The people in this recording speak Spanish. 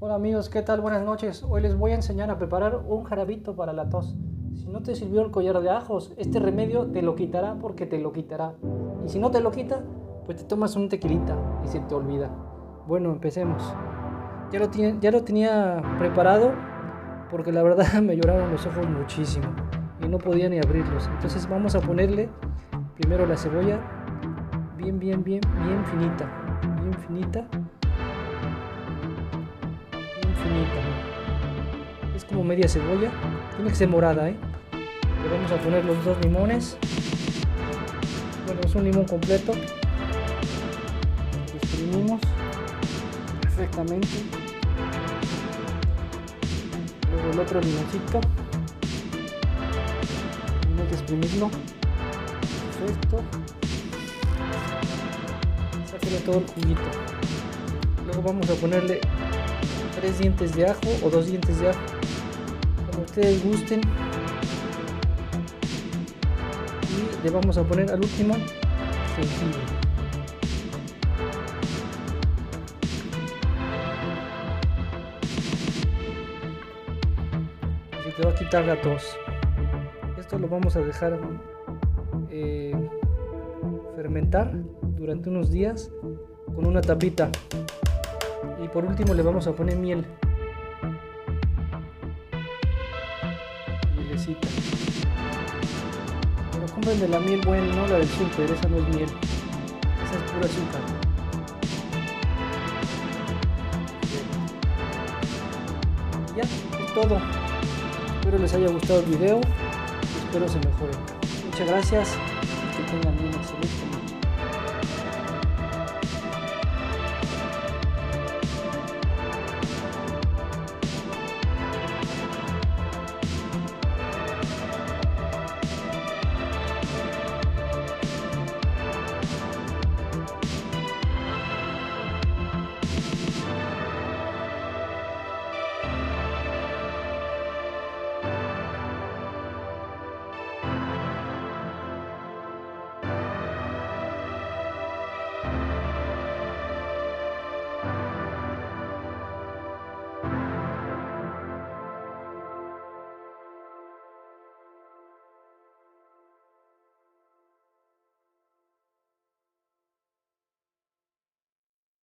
Hola amigos, ¿qué tal? Buenas noches. Hoy les voy a enseñar a preparar un jarabito para la tos. Si no te sirvió el collar de ajos, este remedio te lo quitará porque te lo quitará. Y si no te lo quita, pues te tomas un tequilita y se te olvida. Bueno, empecemos. Ya lo tenía preparado porque la verdad me lloraron los ojos muchísimo y no podía ni abrirlos. Entonces vamos a ponerle primero la cebolla bien finita. Bien finita. Es como media cebolla, tiene que ser morada, Le vamos a poner los dos limones. Bueno, es un limón completo. Lo exprimimos perfectamente. Luego el otro limoncito. Hay que exprimirlo. Perfecto. Sáquele todo el juguito. Luego vamos a ponerle 3 dientes de ajo o 2 dientes de ajo, como ustedes gusten, y le vamos a poner al último jengibre. Así te va a quitar la tos. Esto lo vamos a dejar fermentar durante unos días con una tapita. Y por último le vamos a poner miel. Mielecita. Pero compren de la miel buena, no la del súper, esa no es miel. Esa es pura azúcar. Y ya, es todo. Espero les haya gustado el video. Espero se mejoren. Muchas gracias. Que tengan un excelente